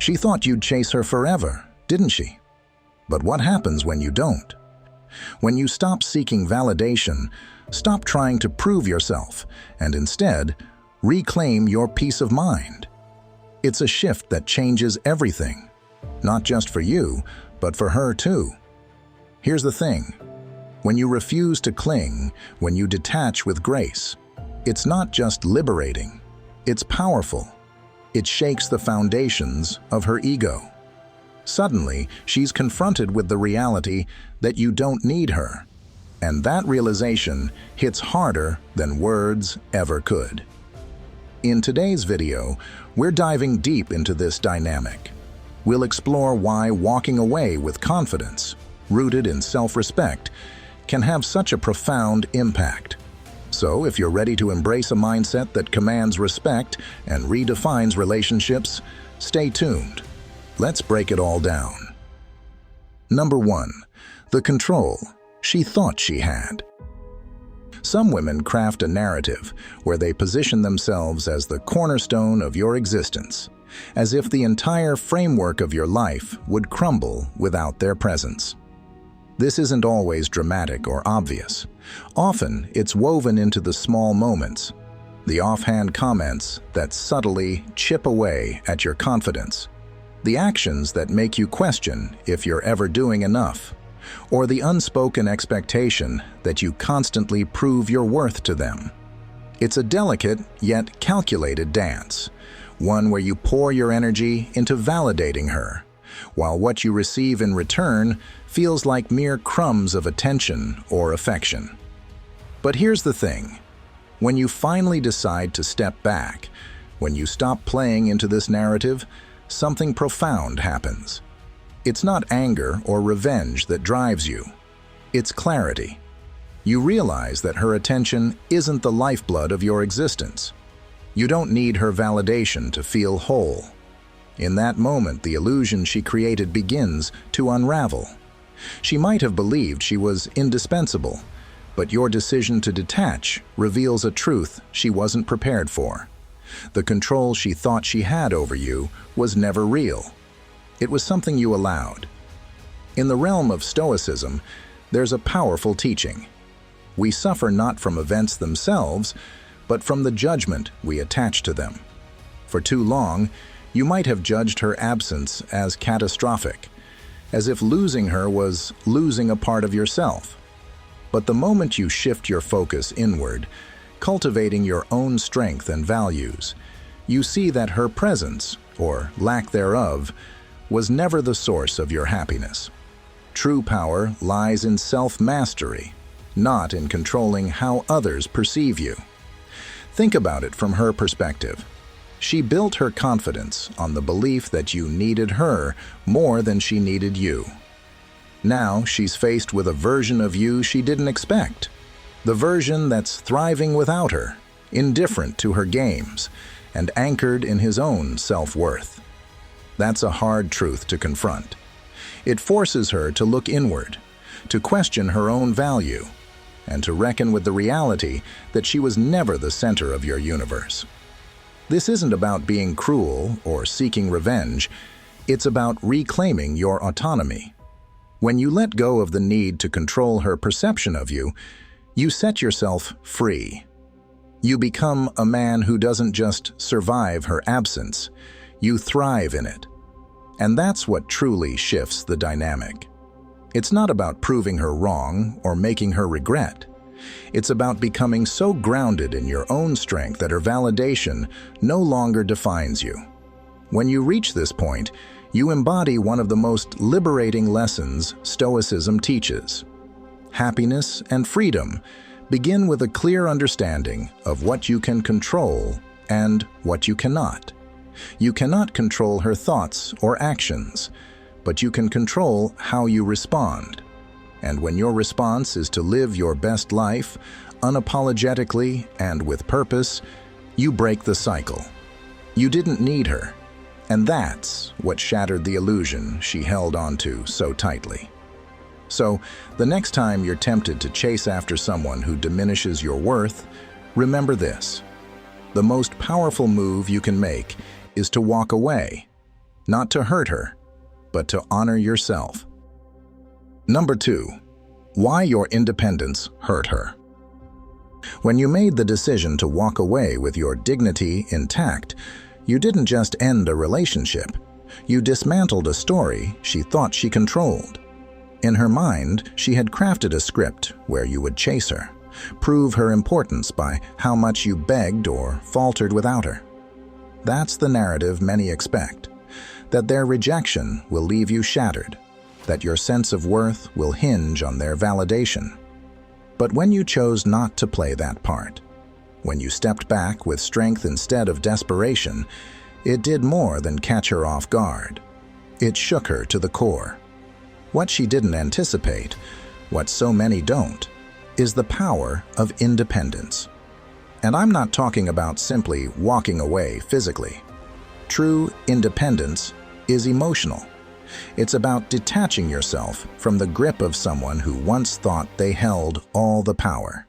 She thought you'd chase her forever, didn't she? But what happens when you don't? When you stop seeking validation, stop trying to prove yourself, and instead, reclaim your peace of mind. It's a shift that changes everything, not just for you, but for her too. Here's the thing. When you refuse to cling, when you detach with grace, it's not just liberating, it's powerful. It shakes the foundations of her ego. Suddenly, she's confronted with the reality that you don't need her. And that realization hits harder than words ever could. In today's video, we're diving deep into this dynamic. We'll explore why walking away with confidence, rooted in self-respect, can have such a profound impact. So, if you're ready to embrace a mindset that commands respect and redefines relationships, stay tuned. Let's break it all down. Number 1. The control she thought she had. Some women craft a narrative where they position themselves as the cornerstone of your existence, as if the entire framework of your life would crumble without their presence. This isn't always dramatic or obvious. Often, it's woven into the small moments, the offhand comments that subtly chip away at your confidence, the actions that make you question if you're ever doing enough, or the unspoken expectation that you constantly prove your worth to them. It's a delicate yet calculated dance, one where you pour your energy into validating her, while what you receive in return feels like mere crumbs of attention or affection. But here's the thing. When you finally decide to step back, when you stop playing into this narrative, something profound happens. It's not anger or revenge that drives you. It's clarity. You realize that her attention isn't the lifeblood of your existence. You don't need her validation to feel whole. In that moment, the illusion she created begins to unravel. She might have believed she was indispensable, but your decision to detach reveals a truth she wasn't prepared for. The control she thought she had over you was never real. It was something you allowed. In the realm of Stoicism, there's a powerful teaching. We suffer not from events themselves, but from the judgment we attach to them. For too long, you might have judged her absence as catastrophic, as if losing her was losing a part of yourself. But the moment you shift your focus inward, cultivating your own strength and values, you see that her presence, or lack thereof, was never the source of your happiness. True power lies in self-mastery, not in controlling how others perceive you. Think about it from her perspective. She built her confidence on the belief that you needed her more than she needed you. Now she's faced with a version of you she didn't expect. The version that's thriving without her, indifferent to her games, and anchored in his own self-worth. That's a hard truth to confront. It forces her to look inward, to question her own value, and to reckon with the reality that she was never the center of your universe. This isn't about being cruel or seeking revenge. It's about reclaiming your autonomy. When you let go of the need to control her perception of you, you set yourself free. You become a man who doesn't just survive her absence, you thrive in it. And that's what truly shifts the dynamic. It's not about proving her wrong or making her regret. It's about becoming so grounded in your own strength that her validation no longer defines you. When you reach this point, you embody one of the most liberating lessons Stoicism teaches. Happiness and freedom begin with a clear understanding of what you can control and what you cannot. You cannot control her thoughts or actions, but you can control how you respond. And when your response is to live your best life, unapologetically and with purpose, you break the cycle. You didn't need her, and that's what shattered the illusion she held onto so tightly. So, the next time you're tempted to chase after someone who diminishes your worth, remember this. The most powerful move you can make is to walk away. not to hurt her, but to honor yourself. Number 2. Why your independence hurt her. When you made the decision to walk away with your dignity intact, you didn't just end a relationship. You dismantled a story she thought she controlled. In her mind, she had crafted a script where you would chase her, prove her importance by how much you begged or faltered without her. That's the narrative many expect, that their rejection will leave you shattered, that your sense of worth will hinge on their validation. But when you chose not to play that part, when you stepped back with strength instead of desperation, it did more than catch her off guard. It shook her to the core. What she didn't anticipate, what so many don't, is the power of independence. And I'm not talking about simply walking away physically. True independence is emotional. It's about detaching yourself from the grip of someone who once thought they held all the power.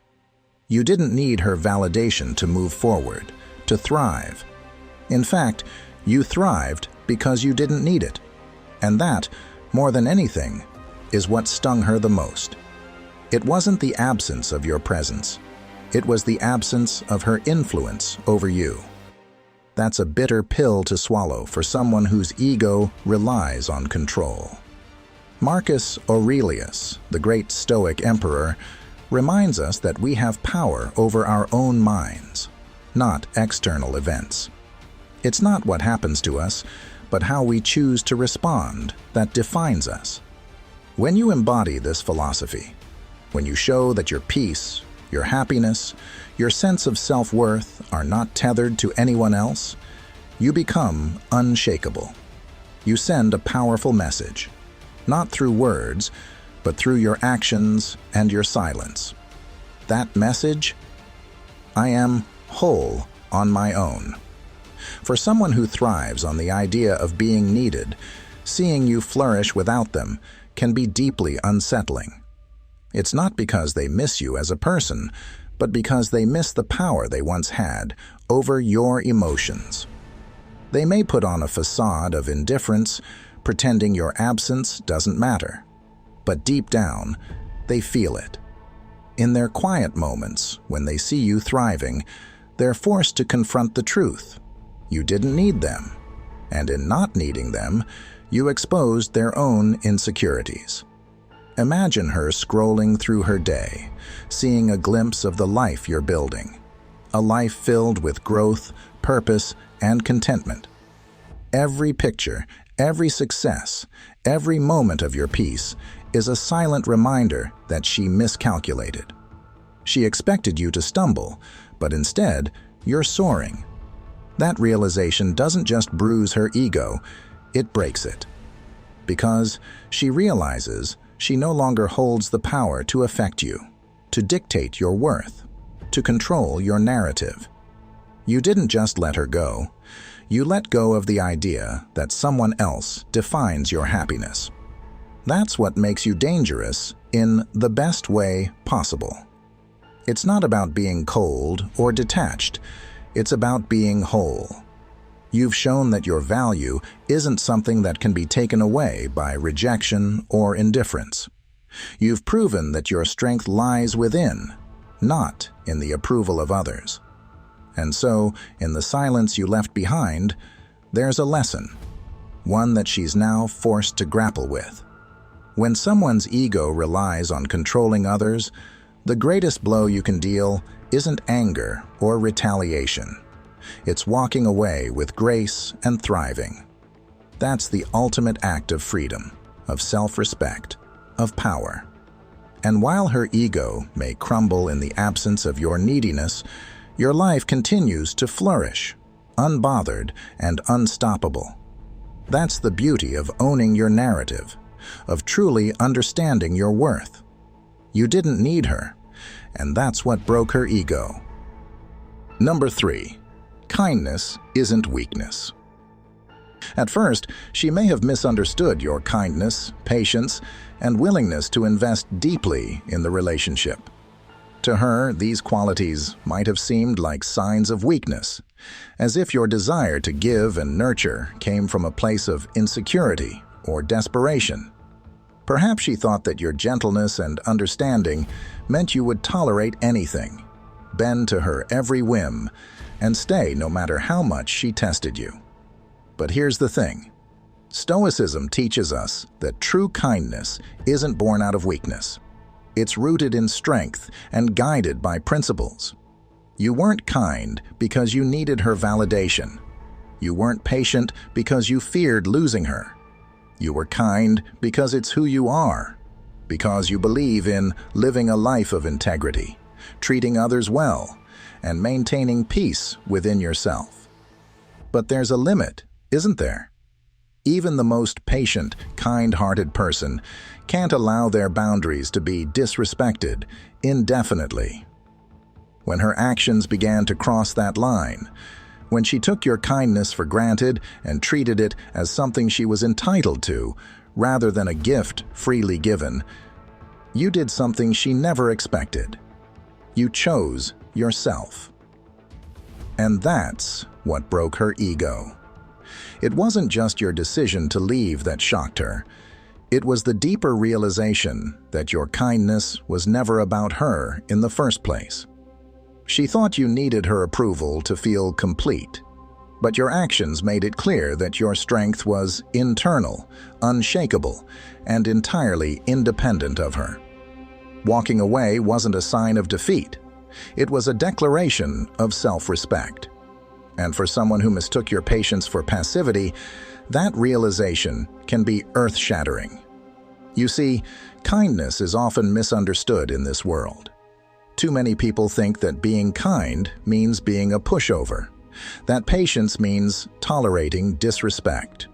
You didn't need her validation to move forward, to thrive. In fact, you thrived because you didn't need it. And that, more than anything, is what stung her the most. It wasn't the absence of your presence. It was the absence of her influence over you. That's a bitter pill to swallow for someone whose ego relies on control. Marcus Aurelius, the great Stoic emperor, reminds us that we have power over our own minds, not external events. It's not what happens to us, but how we choose to respond that defines us. When you embody this philosophy, when you show that your peace, your happiness, your sense of self-worth are not tethered to anyone else, you become unshakable. You send a powerful message, not through words, but through your actions and your silence. That message: I am whole on my own. For someone who thrives on the idea of being needed, seeing you flourish without them can be deeply unsettling. It's not because they miss you as a person, but because they miss the power they once had over your emotions. They may put on a facade of indifference, pretending your absence doesn't matter. But deep down, they feel it. In their quiet moments, when they see you thriving, they're forced to confront the truth. You didn't need them. And in not needing them, you exposed their own insecurities. Imagine her scrolling through her day, seeing a glimpse of the life you're building. A life filled with growth, purpose, and contentment. Every picture, every success, every moment of your peace is a silent reminder that she miscalculated. She expected you to stumble, but instead, you're soaring. That realization doesn't just bruise her ego, it breaks it. Because she realizes she no longer holds the power to affect you, to dictate your worth, to control your narrative. You didn't just let her go. You let go of the idea that someone else defines your happiness. That's what makes you dangerous in the best way possible. It's not about being cold or detached. It's about being whole. You've shown that your value isn't something that can be taken away by rejection or indifference. You've proven that your strength lies within, not in the approval of others. And so, in the silence you left behind, there's a lesson, one that she's now forced to grapple with. When someone's ego relies on controlling others, the greatest blow you can deal isn't anger or retaliation. It's walking away with grace and thriving. That's the ultimate act of freedom, of self-respect, of power. And while her ego may crumble in the absence of your neediness, your life continues to flourish, unbothered and unstoppable. That's the beauty of owning your narrative, of truly understanding your worth. You didn't need her, and that's what broke her ego. Number 3. Kindness isn't weakness. At first, she may have misunderstood your kindness, patience, and willingness to invest deeply in the relationship. To her, these qualities might have seemed like signs of weakness, as if your desire to give and nurture came from a place of insecurity or desperation. Perhaps she thought that your gentleness and understanding meant you would tolerate anything, bend to her every whim, and stay no matter how much she tested you. But here's the thing. Stoicism teaches us that true kindness isn't born out of weakness. It's rooted in strength and guided by principles. You weren't kind because you needed her validation. You weren't patient because you feared losing her. You were kind because it's who you are, because you believe in living a life of integrity, treating others well, and maintaining peace within yourself. But there's a limit, isn't there? Even the most patient, kind-hearted person can't allow their boundaries to be disrespected indefinitely. When her actions began to cross that line, when she took your kindness for granted and treated it as something she was entitled to, rather than a gift freely given, you did something she never expected. You chose yourself. And that's what broke her ego. It wasn't just your decision to leave that shocked her. It was the deeper realization that your kindness was never about her in the first place. She thought you needed her approval to feel complete, but your actions made it clear that your strength was internal, unshakable, and entirely independent of her. Walking away wasn't a sign of defeat. It was a declaration of self-respect. And for someone who mistook your patience for passivity, that realization can be earth-shattering. You see, kindness is often misunderstood in this world. Too many people think that being kind means being a pushover, that patience means tolerating disrespect,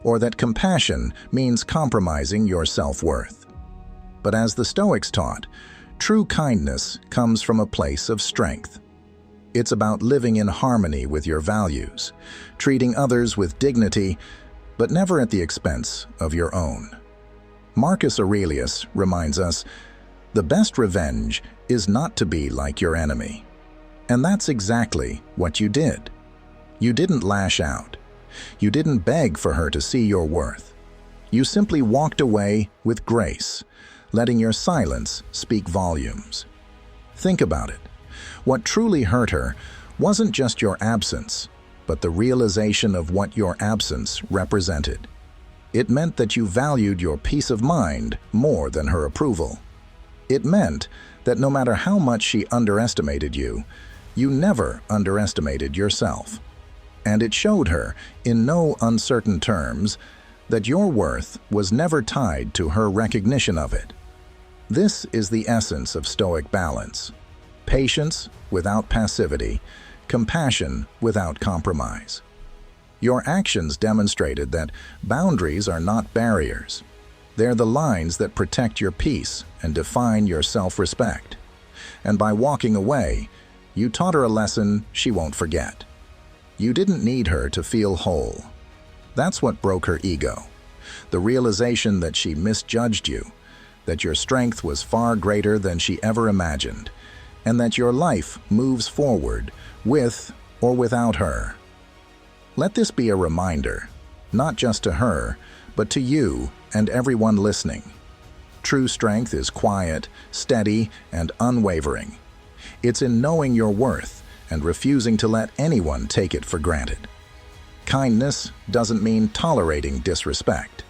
or that compassion means compromising your self-worth. But as the Stoics taught, true kindness comes from a place of strength. It's about living in harmony with your values, treating others with dignity, but never at the expense of your own. Marcus Aurelius reminds us, "The best revenge is not to be like your enemy." And that's exactly what you did. You didn't lash out. You didn't beg for her to see your worth. You simply walked away with grace, letting your silence speak volumes. Think about it. What truly hurt her wasn't just your absence, but the realization of what your absence represented. It meant that you valued your peace of mind more than her approval. It meant that no matter how much she underestimated you, you never underestimated yourself. And it showed her, in no uncertain terms, that your worth was never tied to her recognition of it. This is the essence of Stoic balance. Patience without passivity, compassion without compromise. Your actions demonstrated that boundaries are not barriers. They're the lines that protect your peace and define your self-respect. And by walking away, you taught her a lesson she won't forget. You didn't need her to feel whole. That's what broke her ego. The realization that she misjudged you, that your strength was far greater than she ever imagined, and that your life moves forward with or without her. Let this be a reminder, not just to her, but to you and everyone listening. True strength is quiet, steady, and unwavering. It's in knowing your worth and refusing to let anyone take it for granted. Kindness doesn't mean tolerating disrespect.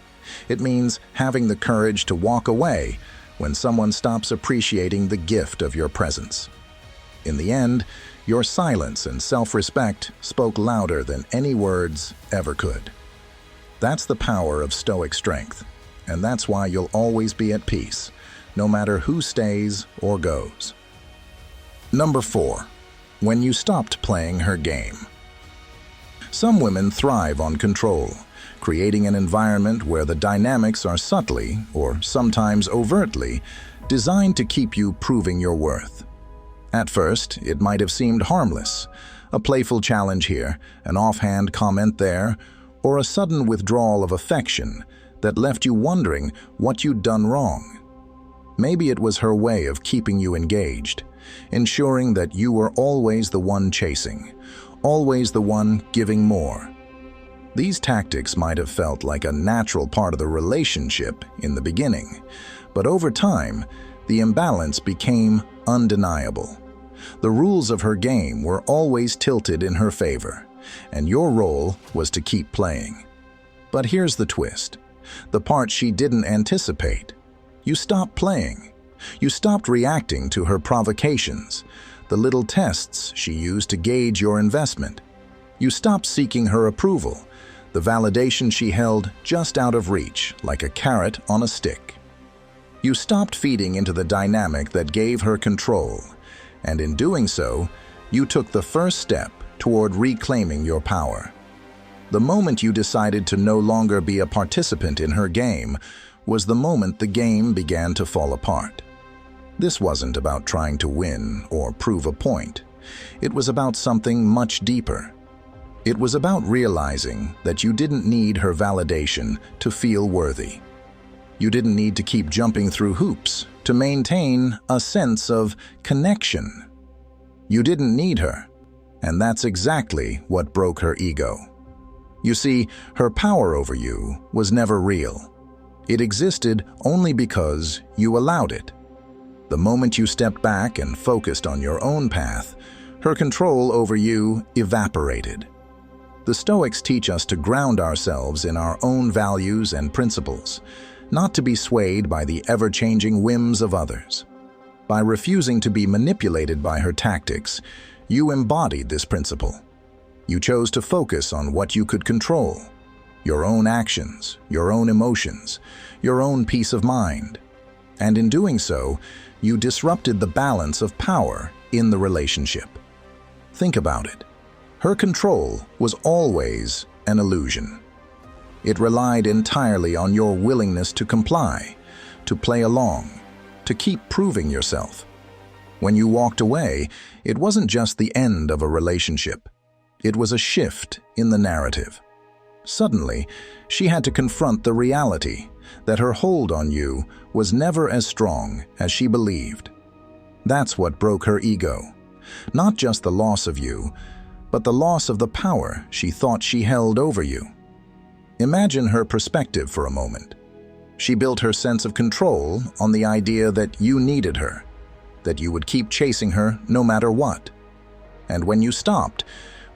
It means having the courage to walk away when someone stops appreciating the gift of your presence. In the end, your silence and self-respect spoke louder than any words ever could. That's the power of Stoic strength, and that's why you'll always be at peace, no matter who stays or goes. Number 4. When you stopped playing her game. Some women thrive on control, creating an environment where the dynamics are subtly, or sometimes overtly, designed to keep you proving your worth. At first, it might have seemed harmless, a playful challenge here, an offhand comment there, or a sudden withdrawal of affection that left you wondering what you'd done wrong. Maybe it was her way of keeping you engaged, ensuring that you were always the one chasing, always the one giving more. These tactics might have felt like a natural part of the relationship in the beginning, but over time, the imbalance became undeniable. The rules of her game were always tilted in her favor, and your role was to keep playing. But here's the twist, the part she didn't anticipate. You stopped playing. You stopped reacting to her provocations, the little tests she used to gauge your investment. You stopped seeking her approval, the validation she held just out of reach, like a carrot on a stick. You stopped feeding into the dynamic that gave her control, and in doing so, you took the first step toward reclaiming your power. The moment you decided to no longer be a participant in her game was the moment the game began to fall apart. This wasn't about trying to win or prove a point. It was about something much deeper. It was about realizing that you didn't need her validation to feel worthy. You didn't need to keep jumping through hoops to maintain a sense of connection. You didn't need her, and that's exactly what broke her ego. You see, her power over you was never real. It existed only because you allowed it. The moment you stepped back and focused on your own path, her control over you evaporated. The Stoics teach us to ground ourselves in our own values and principles, not to be swayed by the ever-changing whims of others. By refusing to be manipulated by her tactics, you embodied this principle. You chose to focus on what you could control, your own actions, your own emotions, your own peace of mind. And in doing so, you disrupted the balance of power in the relationship. Think about it. Her control was always an illusion. It relied entirely on your willingness to comply, to play along, to keep proving yourself. When you walked away, it wasn't just the end of a relationship. It was a shift in the narrative. Suddenly, she had to confront the reality that her hold on you was never as strong as she believed. That's what broke her ego. Not just the loss of you, but the loss of the power she thought she held over you. Imagine her perspective for a moment. She built her sense of control on the idea that you needed her, that you would keep chasing her no matter what. And when you stopped,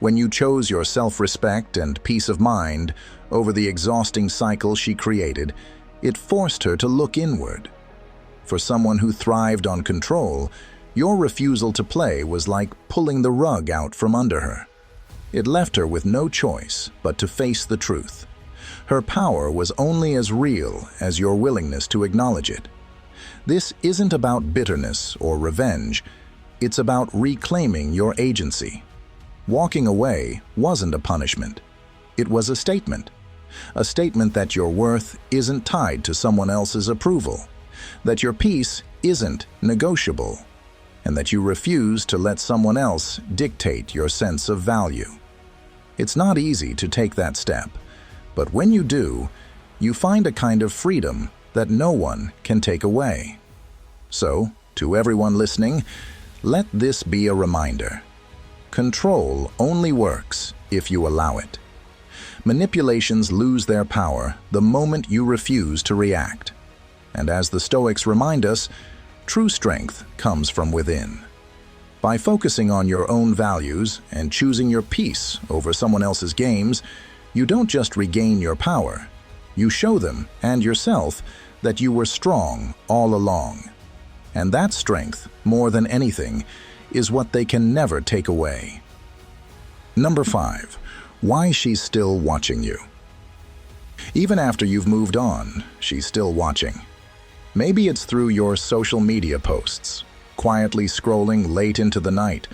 when you chose your self-respect and peace of mind over the exhausting cycle she created, it forced her to look inward. For someone who thrived on control, your refusal to play was like pulling the rug out from under her. It left her with no choice but to face the truth. Her power was only as real as your willingness to acknowledge it. This isn't about bitterness or revenge. It's about reclaiming your agency. Walking away wasn't a punishment. It was a statement. A statement that your worth isn't tied to someone else's approval, that your peace isn't negotiable, and that you refuse to let someone else dictate your sense of value. It's not easy to take that step, but when you do, you find a kind of freedom that no one can take away. So, to everyone listening, let this be a reminder. Control only works if you allow it. Manipulations lose their power the moment you refuse to react. And as the Stoics remind us, true strength comes from within. By focusing on your own values and choosing your peace over someone else's games, you don't just regain your power, you show them and yourself that you were strong all along. And that strength, more than anything, is what they can never take away. Number 5. Why she's still watching you. Even after you've moved on, she's still watching. Maybe it's through your social media posts, quietly scrolling late into the night,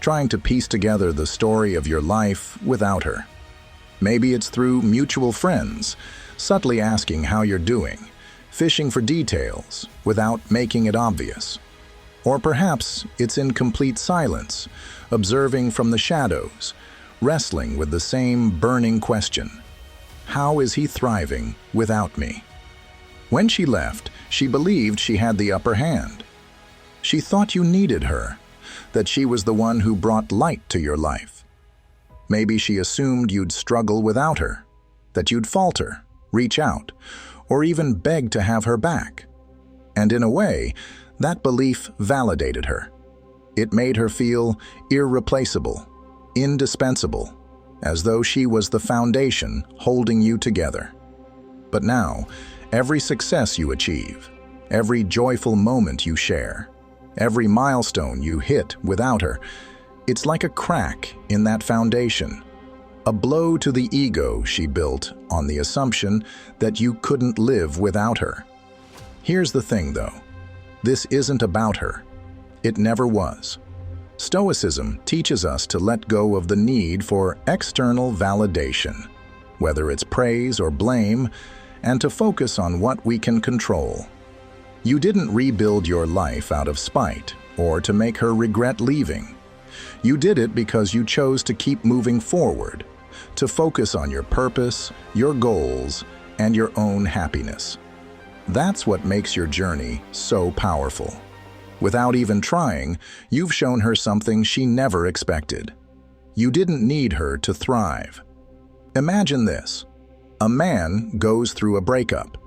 trying to piece together the story of your life without her. Maybe it's through mutual friends, subtly asking how you're doing, fishing for details without making it obvious. Or perhaps it's in complete silence, observing from the shadows, wrestling with the same burning question. How is he thriving without me? When she left, she believed she had the upper hand. She thought you needed her, that she was the one who brought light to your life. Maybe she assumed you'd struggle without her, that you'd falter, reach out, or even beg to have her back. And in a way, that belief validated her. It made her feel irreplaceable, indispensable, as though she was the foundation holding you together. But now, every success you achieve, every joyful moment you share, every milestone you hit without her, it's like a crack in that foundation, a blow to the ego she built on the assumption that you couldn't live without her. Here's the thing, though. This isn't about her. It never was. Stoicism teaches us to let go of the need for external validation, whether it's praise or blame, and to focus on what we can control. You didn't rebuild your life out of spite or to make her regret leaving. You did it because you chose to keep moving forward, to focus on your purpose, your goals, and your own happiness. That's what makes your journey so powerful. Without even trying, you've shown her something she never expected. You didn't need her to thrive. Imagine this. A man goes through a breakup.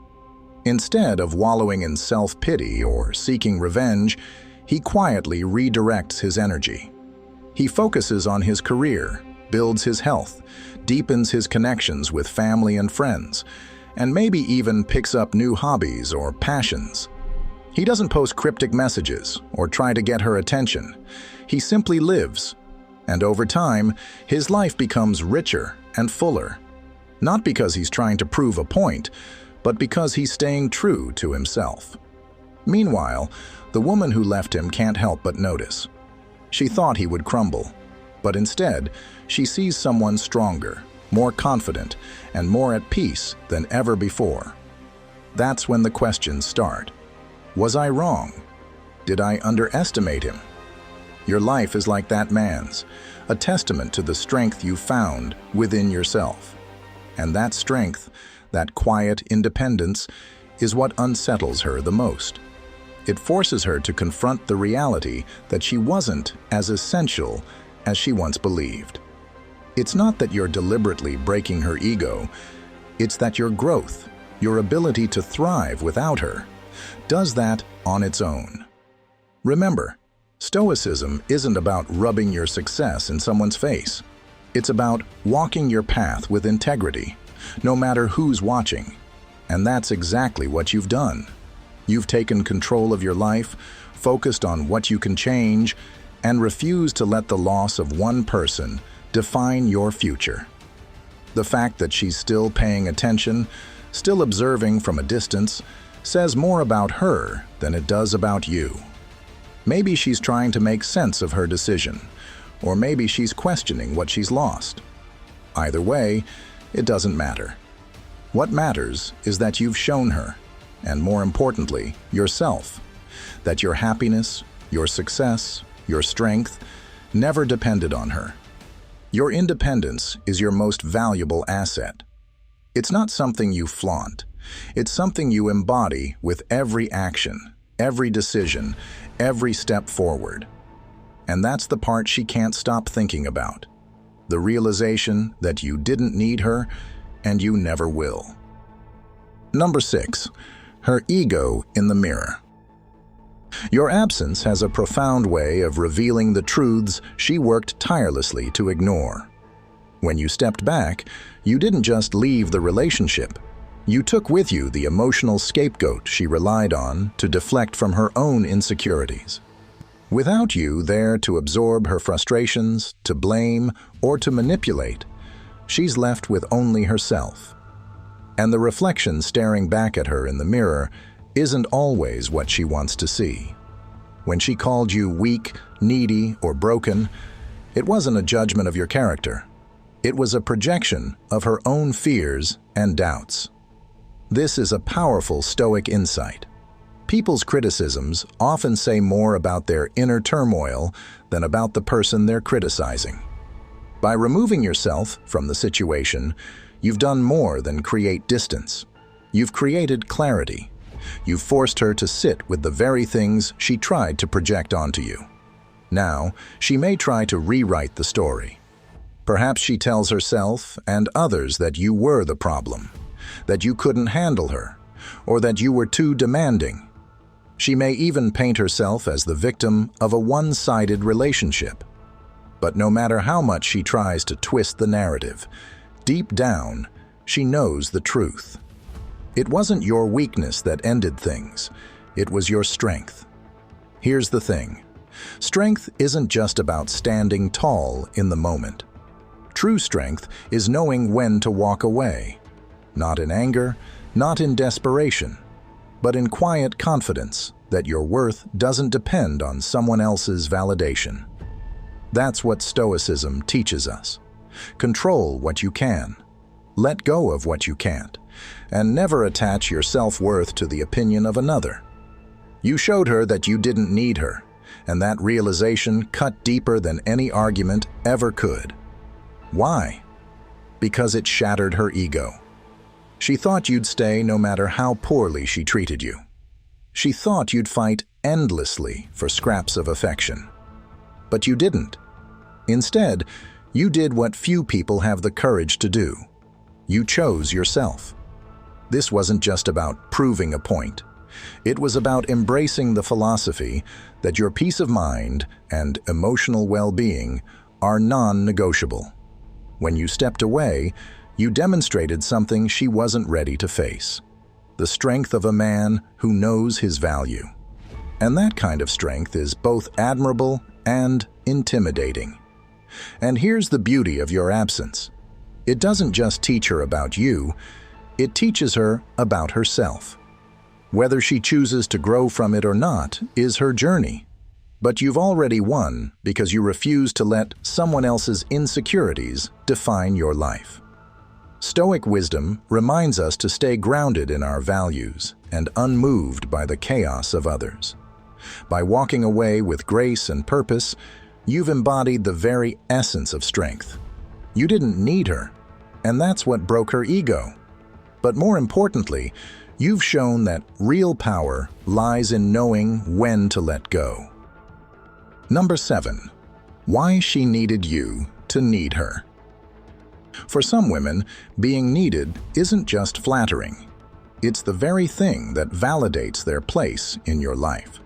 Instead of wallowing in self-pity or seeking revenge, he quietly redirects his energy. He focuses on his career, builds his health, deepens his connections with family and friends, and maybe even picks up new hobbies or passions. He doesn't post cryptic messages or try to get her attention. He simply lives, and over time, his life becomes richer and fuller. Not because he's trying to prove a point, but because he's staying true to himself. Meanwhile, the woman who left him can't help but notice. She thought he would crumble, but instead, she sees someone stronger, more confident, and more at peace than ever before. That's when the questions start. Was I wrong? Did I underestimate him? Your life is like that man's, a testament to the strength you found within yourself. And that strength, that quiet independence, is what unsettles her the most. It forces her to confront the reality that she wasn't as essential as she once believed. It's not that you're deliberately breaking her ego, it's that your growth, your ability to thrive without her, does that on its own. Remember, Stoicism isn't about rubbing your success in someone's face. It's about walking your path with integrity, no matter who's watching. And that's exactly what you've done. You've taken control of your life, focused on what you can change, and refused to let the loss of one person define your future. The fact that she's still paying attention, still observing from a distance, says more about her than it does about you. Maybe she's trying to make sense of her decision, or maybe she's questioning what she's lost. Either way, it doesn't matter. What matters is that you've shown her, and more importantly, yourself, that your happiness, your success, your strength never depended on her. Your independence is your most valuable asset. It's not something you flaunt. It's something you embody with every action, every decision, every step forward. And that's the part she can't stop thinking about. The realization that you didn't need her and you never will. Number 6, her ego in the mirror. Your absence has a profound way of revealing the truths she worked tirelessly to ignore. When you stepped back, you didn't just leave the relationship. You took with you the emotional scapegoat she relied on to deflect from her own insecurities. Without you there to absorb her frustrations, to blame, or to manipulate, she's left with only herself. And the reflection staring back at her in the mirror isn't always what she wants to see. When she called you weak, needy, or broken, it wasn't a judgment of your character. It was a projection of her own fears and doubts. This is a powerful Stoic insight. People's criticisms often say more about their inner turmoil than about the person they're criticizing. By removing yourself from the situation, you've done more than create distance. You've created clarity. You forced her to sit with the very things she tried to project onto you. Now, she may try to rewrite the story. Perhaps she tells herself and others that you were the problem, that you couldn't handle her, or that you were too demanding. She may even paint herself as the victim of a one-sided relationship. But no matter how much she tries to twist the narrative, deep down, she knows the truth. It wasn't your weakness that ended things. It was your strength. Here's the thing. Strength isn't just about standing tall in the moment. True strength is knowing when to walk away. Not in anger, not in desperation, but in quiet confidence that your worth doesn't depend on someone else's validation. That's what Stoicism teaches us. Control what you can. Let go of what you can't. And never attach your self-worth to the opinion of another. You showed her that you didn't need her, and that realization cut deeper than any argument ever could. Why? Because it shattered her ego. She thought you'd stay no matter how poorly she treated you. She thought you'd fight endlessly for scraps of affection. But you didn't. Instead, you did what few people have the courage to do. You chose yourself. This wasn't just about proving a point. It was about embracing the philosophy that your peace of mind and emotional well-being are non-negotiable. When you stepped away, you demonstrated something she wasn't ready to face. The strength of a man who knows his value. And that kind of strength is both admirable and intimidating. And here's the beauty of your absence. It doesn't just teach her about you, it teaches her about herself. Whether she chooses to grow from it or not is her journey. But you've already won because you refuse to let someone else's insecurities define your life. Stoic wisdom reminds us to stay grounded in our values and unmoved by the chaos of others. By walking away with grace and purpose, you've embodied the very essence of strength. You didn't need her, and that's what broke her ego. But more importantly, you've shown that real power lies in knowing when to let go. Number 7. Why she needed you to need her. For some women, being needed isn't just flattering. It's the very thing that validates their place in your life.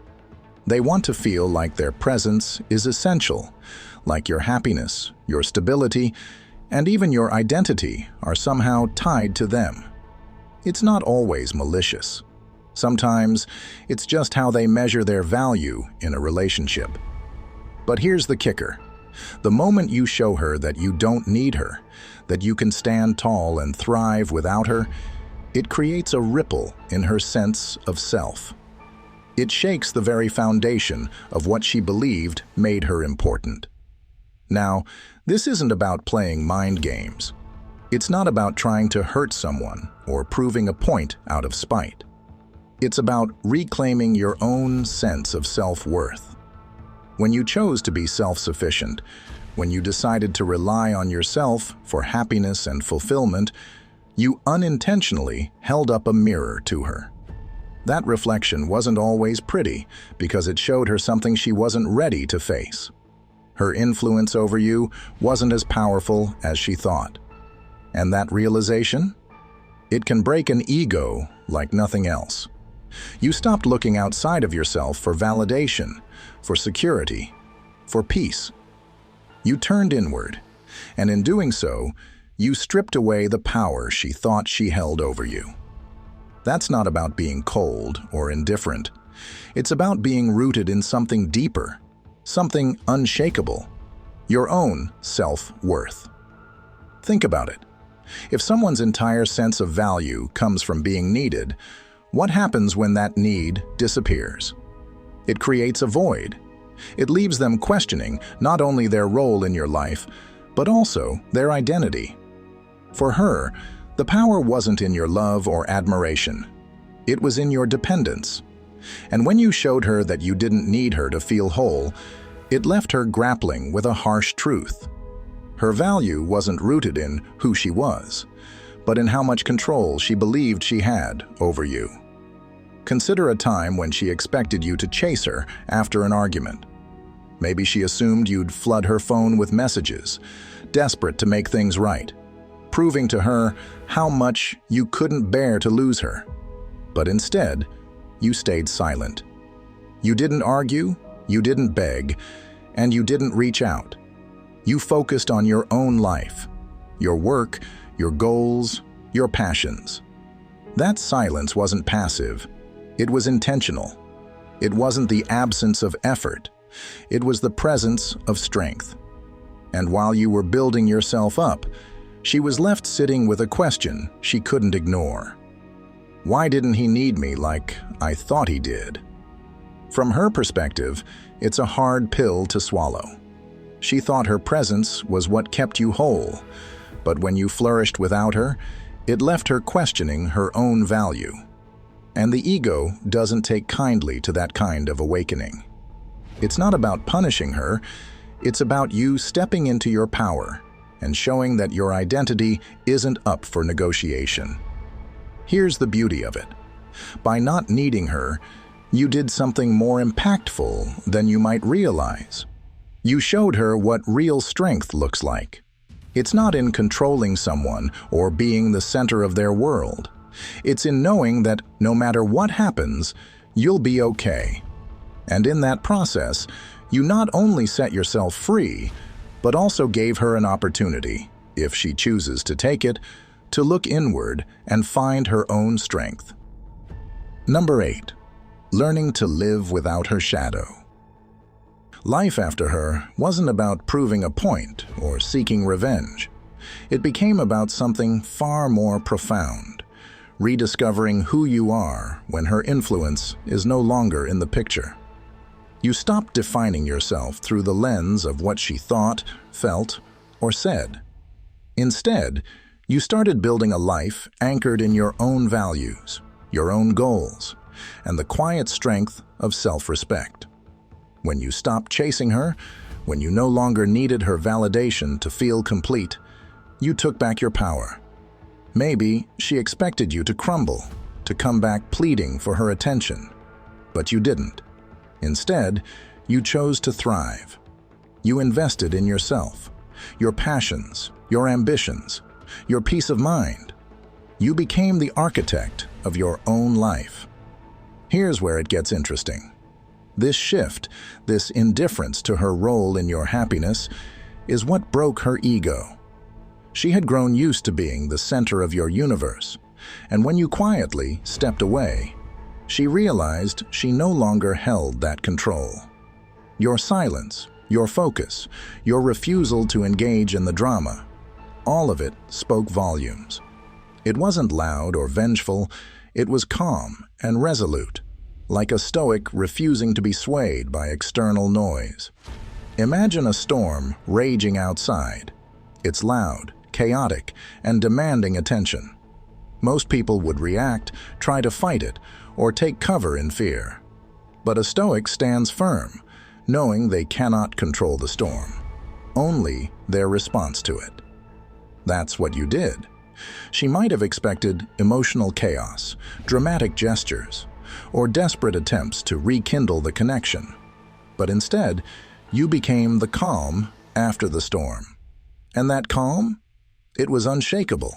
They want to feel like their presence is essential, like your happiness, your stability, and even your identity are somehow tied to them. It's not always malicious. Sometimes it's just how they measure their value in a relationship. But here's the kicker. The moment you show her that you don't need her, that you can stand tall and thrive without her, it creates a ripple in her sense of self. It shakes the very foundation of what she believed made her important. Now, this isn't about playing mind games. It's not about trying to hurt someone or proving a point out of spite. It's about reclaiming your own sense of self-worth. When you chose to be self-sufficient, when you decided to rely on yourself for happiness and fulfillment, you unintentionally held up a mirror to her. That reflection wasn't always pretty because it showed her something she wasn't ready to face. Her influence over you wasn't as powerful as she thought. And that realization? It can break an ego like nothing else. You stopped looking outside of yourself for validation, for security, for peace. You turned inward, and in doing so, you stripped away the power she thought she held over you. That's not about being cold or indifferent. It's about being rooted in something deeper, something unshakable, your own self-worth. Think about it. If someone's entire sense of value comes from being needed, what happens when that need disappears? It creates a void. It leaves them questioning not only their role in your life, but also their identity. For her, the power wasn't in your love or admiration. It was in your dependence. And when you showed her that you didn't need her to feel whole, it left her grappling with a harsh truth. Her value wasn't rooted in who she was, but in how much control she believed she had over you. Consider a time when she expected you to chase her after an argument. Maybe she assumed you'd flood her phone with messages, desperate to make things right, proving to her how much you couldn't bear to lose her. But instead, you stayed silent. You didn't argue, you didn't beg, and you didn't reach out. You focused on your own life, your work, your goals, your passions. That silence wasn't passive. It was intentional. It wasn't the absence of effort. It was the presence of strength. And while you were building yourself up, she was left sitting with a question she couldn't ignore. Why didn't he need me like I thought he did? From her perspective, it's a hard pill to swallow. She thought her presence was what kept you whole, but when you flourished without her, it left her questioning her own value. And the ego doesn't take kindly to that kind of awakening. It's not about punishing her, it's about you stepping into your power and showing that your identity isn't up for negotiation. Here's the beauty of it. By not needing her, you did something more impactful than you might realize. You showed her what real strength looks like. It's not in controlling someone or being the center of their world. It's in knowing that no matter what happens, you'll be okay. And in that process, you not only set yourself free, but also gave her an opportunity, if she chooses to take it, to look inward and find her own strength. Number 8. Learning to live without her shadow. Life after her wasn't about proving a point or seeking revenge. It became about something far more profound, rediscovering who you are when her influence is no longer in the picture. You stopped defining yourself through the lens of what she thought, felt, or said. Instead, you started building a life anchored in your own values, your own goals, and the quiet strength of self-respect. When you stopped chasing her, when you no longer needed her validation to feel complete, you took back your power. Maybe she expected you to crumble, to come back pleading for her attention, but you didn't. Instead, you chose to thrive. You invested in yourself, your passions, your ambitions, your peace of mind. You became the architect of your own life. Here's where it gets interesting. This shift, this indifference to her role in your happiness, is what broke her ego. She had grown used to being the center of your universe, and when you quietly stepped away, she realized she no longer held that control. Your silence, your focus, your refusal to engage in the drama, all of it spoke volumes. It wasn't loud or vengeful, it was calm and resolute, like a Stoic refusing to be swayed by external noise. Imagine a storm raging outside. It's loud, chaotic, and demanding attention. Most people would react, try to fight it, or take cover in fear. But a Stoic stands firm, knowing they cannot control the storm, only their response to it. That's what you did. She might have expected emotional chaos, dramatic gestures, or desperate attempts to rekindle the connection. But instead, you became the calm after the storm. And that calm? It was unshakable.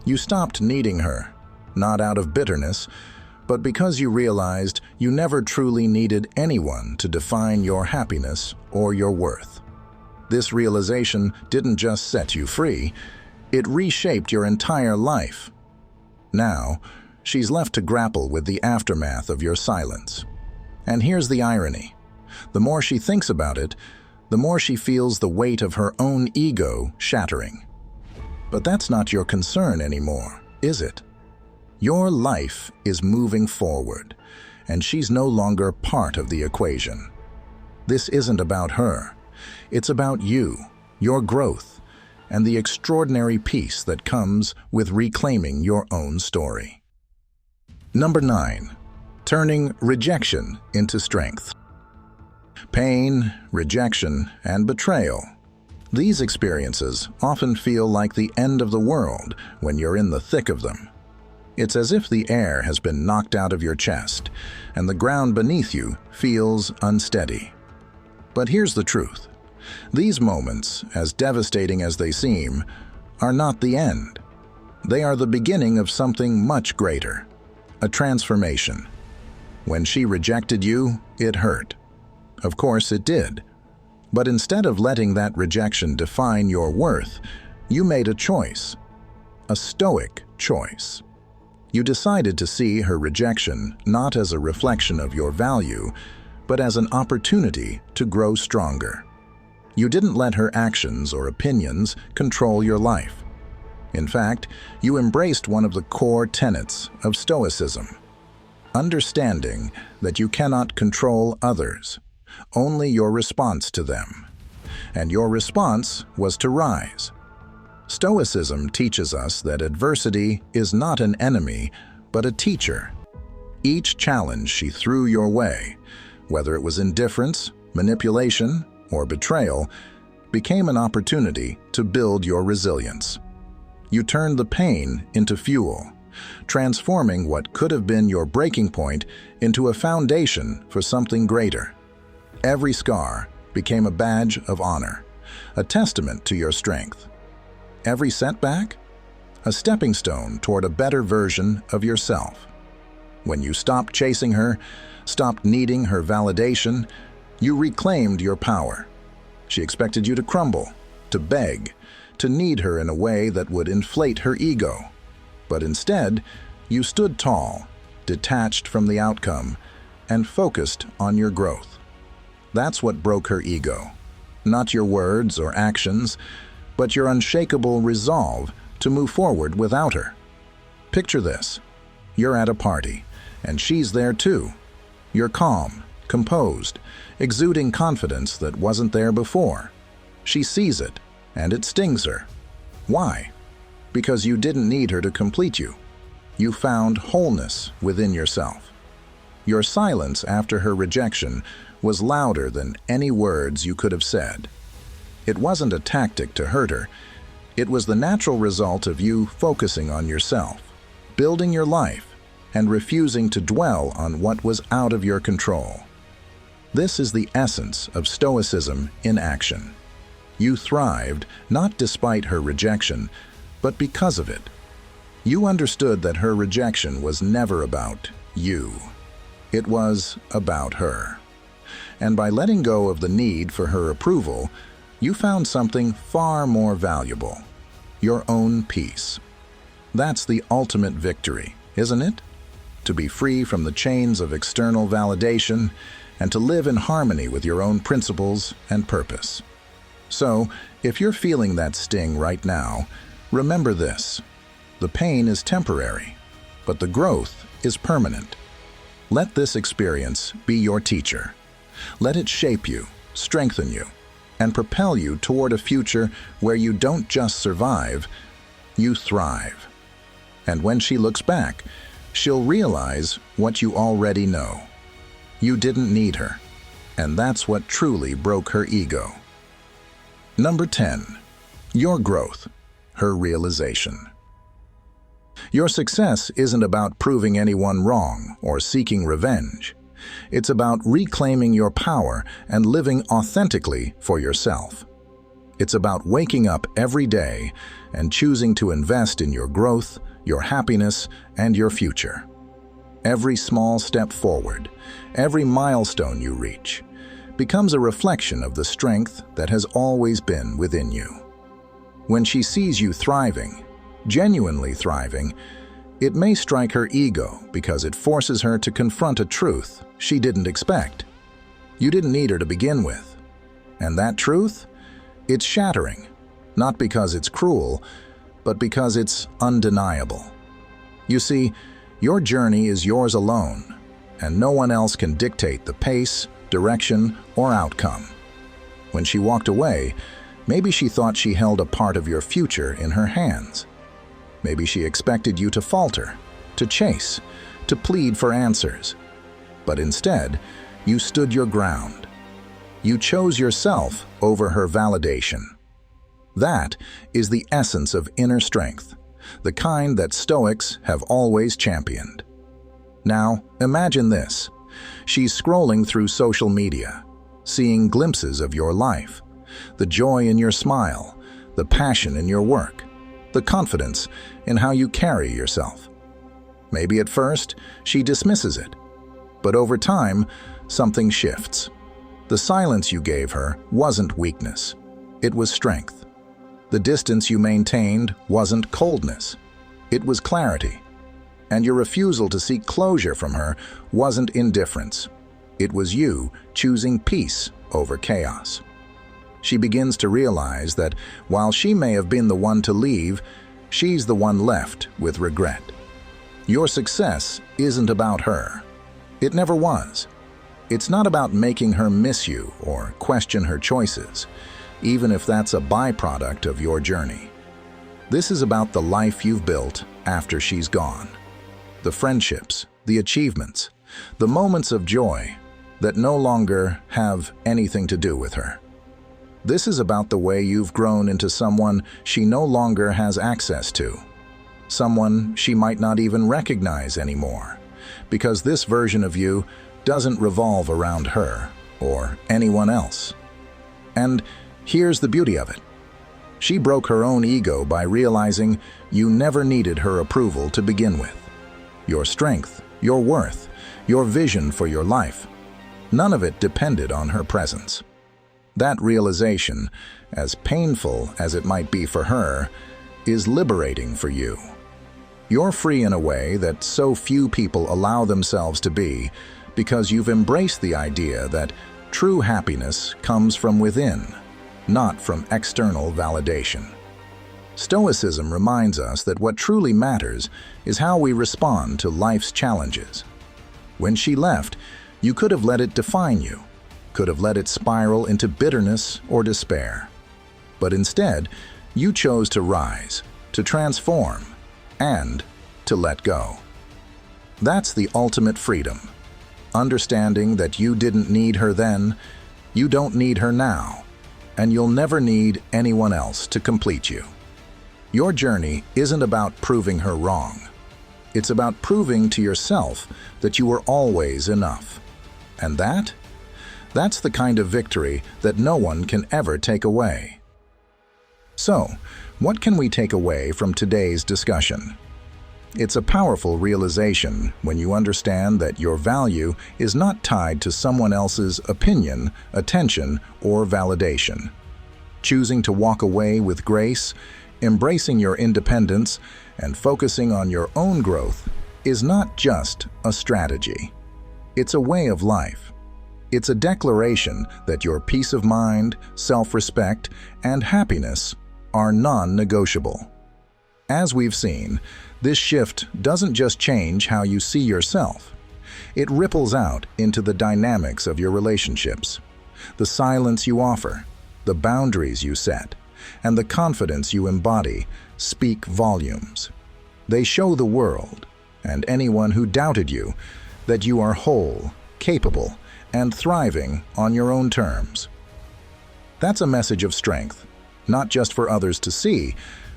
You stopped needing her, not out of bitterness, but because you realized you never truly needed anyone to define your happiness or your worth. This realization didn't just set you free, it reshaped your entire life. Now, she's left to grapple with the aftermath of your silence. And here's the irony. The more she thinks about it, the more she feels the weight of her own ego shattering. But that's not your concern anymore, is it? Your life is moving forward, and she's no longer part of the equation. This isn't about her. It's about you, your growth, and the extraordinary peace that comes with reclaiming your own story. Number 9. Turning rejection into strength. Pain, rejection, and betrayal. These experiences often feel like the end of the world when you're in the thick of them. It's as if the air has been knocked out of your chest, and the ground beneath you feels unsteady. But here's the truth. These moments, as devastating as they seem, are not the end. They are the beginning of something much greater, a transformation. When she rejected you, it hurt. Of course it did. But instead of letting that rejection define your worth, you made a choice, a Stoic choice. You decided to see her rejection not as a reflection of your value, but as an opportunity to grow stronger. You didn't let her actions or opinions control your life. In fact, you embraced one of the core tenets of Stoicism, understanding that you cannot control others, only your response to them. And your response was to rise. Stoicism teaches us that adversity is not an enemy, but a teacher. Each challenge she threw your way, whether it was indifference, manipulation, or betrayal, became an opportunity to build your resilience. You turned the pain into fuel, transforming what could have been your breaking point into a foundation for something greater. Every scar became a badge of honor, a testament to your strength. Every setback, a stepping stone toward a better version of yourself. When you stopped chasing her, stopped needing her validation, you reclaimed your power. She expected you to crumble, to beg, to need her in a way that would inflate her ego. But instead, you stood tall, detached from the outcome, and focused on your growth. That's what broke her ego. Not your words or actions, but your unshakable resolve to move forward without her. Picture this. You're at a party, and she's there too. You're calm, composed, exuding confidence that wasn't there before. She sees it, and it stings her. Why? Because you didn't need her to complete you. You found wholeness within yourself. Your silence after her rejection was louder than any words you could have said. It wasn't a tactic to hurt her. It was the natural result of you focusing on yourself, building your life, and refusing to dwell on what was out of your control. This is the essence of Stoicism in action. You thrived not despite her rejection, but because of it. You understood that her rejection was never about you. It was about her. And by letting go of the need for her approval, you found something far more valuable, your own peace. That's the ultimate victory, isn't it? To be free from the chains of external validation and to live in harmony with your own principles and purpose. So, if you're feeling that sting right now, remember this. The pain is temporary, but the growth is permanent. Let this experience be your teacher. Let it shape you, strengthen you, and propel you toward a future where you don't just survive, you thrive. And when she looks back, she'll realize what you already know. You didn't need her, and that's what truly broke her ego. Number 10. Your growth, her realization. Your success isn't about proving anyone wrong or seeking revenge. It's about reclaiming your power and living authentically for yourself. It's about waking up every day and choosing to invest in your growth, your happiness, and your future. Every small step forward, every milestone you reach, becomes a reflection of the strength that has always been within you. When she sees you thriving, genuinely thriving, it may strike her ego because it forces her to confront a truth she didn't expect. You didn't need her to begin with. And that truth? It's shattering, not because it's cruel, but because it's undeniable. You see, your journey is yours alone, and no one else can dictate the pace, direction, or outcome. When she walked away, maybe she thought she held a part of your future in her hands. Maybe she expected you to falter, to chase, to plead for answers. But instead, you stood your ground. You chose yourself over her validation. That is the essence of inner strength, the kind that Stoics have always championed. Now, imagine this. She's scrolling through social media, seeing glimpses of your life, the joy in your smile, the passion in your work, the confidence in how you carry yourself. Maybe at first, she dismisses it, but over time, something shifts. The silence you gave her wasn't weakness, it was strength. The distance you maintained wasn't coldness, it was clarity. And your refusal to seek closure from her wasn't indifference, it was you choosing peace over chaos. She begins to realize that while she may have been the one to leave, she's the one left with regret. Your success isn't about her. It never was. It's not about making her miss you or question her choices, even if that's a byproduct of your journey. This is about the life you've built after she's gone. The friendships, the achievements, the moments of joy that no longer have anything to do with her. This is about the way you've grown into someone she no longer has access to. Someone she might not even recognize anymore, because this version of you doesn't revolve around her or anyone else. And here's the beauty of it. She broke her own ego by realizing you never needed her approval to begin with. Your strength, your worth, your vision for your life, none of it depended on her presence. That realization, as painful as it might be for her, is liberating for you. You're free in a way that so few people allow themselves to be, because you've embraced the idea that true happiness comes from within, not from external validation. Stoicism reminds us that what truly matters is how we respond to life's challenges. When she left, you could have let it define you, could have let it spiral into bitterness or despair. But instead, you chose to rise, to transform, and to let go. That's the ultimate freedom. Understanding that you didn't need her then, you don't need her now, and you'll never need anyone else to complete you. Your journey isn't about proving her wrong. It's about proving to yourself that you were always enough. And that's the kind of victory that no one can ever take away. So, what can we take away from today's discussion? It's a powerful realization when you understand that your value is not tied to someone else's opinion, attention, or validation. Choosing to walk away with grace, embracing your independence, and focusing on your own growth is not just a strategy. It's a way of life. It's a declaration that your peace of mind, self-respect, and happiness are non-negotiable. As we've seen, this shift doesn't just change how you see yourself. It ripples out into the dynamics of your relationships. The silence you offer, the boundaries you set, and the confidence you embody speak volumes. They show the world, and anyone who doubted you, that you are whole, capable, and thriving on your own terms. That's a message of strength, not just for others to see,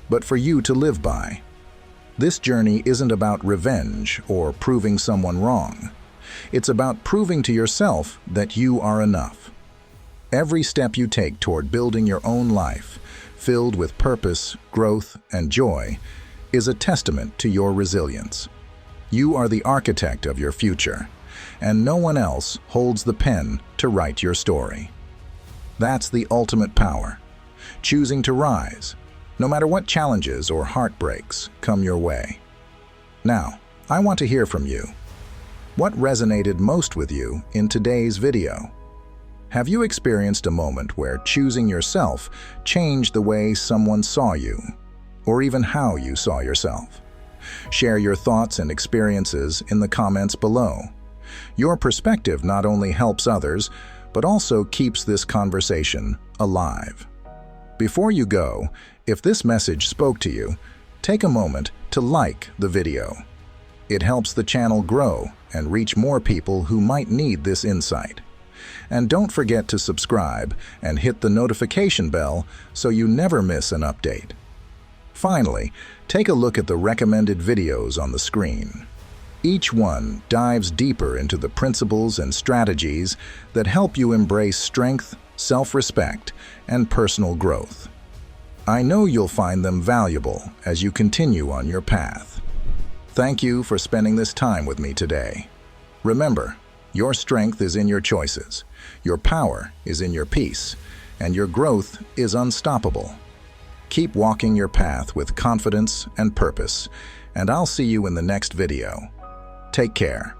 but for you to live by. This journey isn't about revenge or proving someone wrong. It's about proving to yourself that you are enough. Every step you take toward building your own life, filled with purpose, growth, and joy, is a testament to your resilience. You are the architect of your future, and no one else holds the pen to write your story. That's the ultimate power, choosing to rise, no matter what challenges or heartbreaks come your way. Now, I want to hear from you. What resonated most with you in today's video? Have you experienced a moment where choosing yourself changed the way someone saw you, or even how you saw yourself? Share your thoughts and experiences in the comments below. Your perspective not only helps others, but also keeps this conversation alive. Before you go, if this message spoke to you, take a moment to like the video. It helps the channel grow and reach more people who might need this insight. And don't forget to subscribe and hit the notification bell so you never miss an update. Finally, Take a look at the recommended videos on the screen. Each one dives deeper into the principles and strategies that help you embrace strength, self-respect, and personal growth. I know you'll find them valuable as you continue on your path. Thank you for spending this time with me today. Remember, your strength is in your choices, your power is in your peace, and your growth is unstoppable. Keep walking your path with confidence and purpose, and I'll see you in the next video. Take care.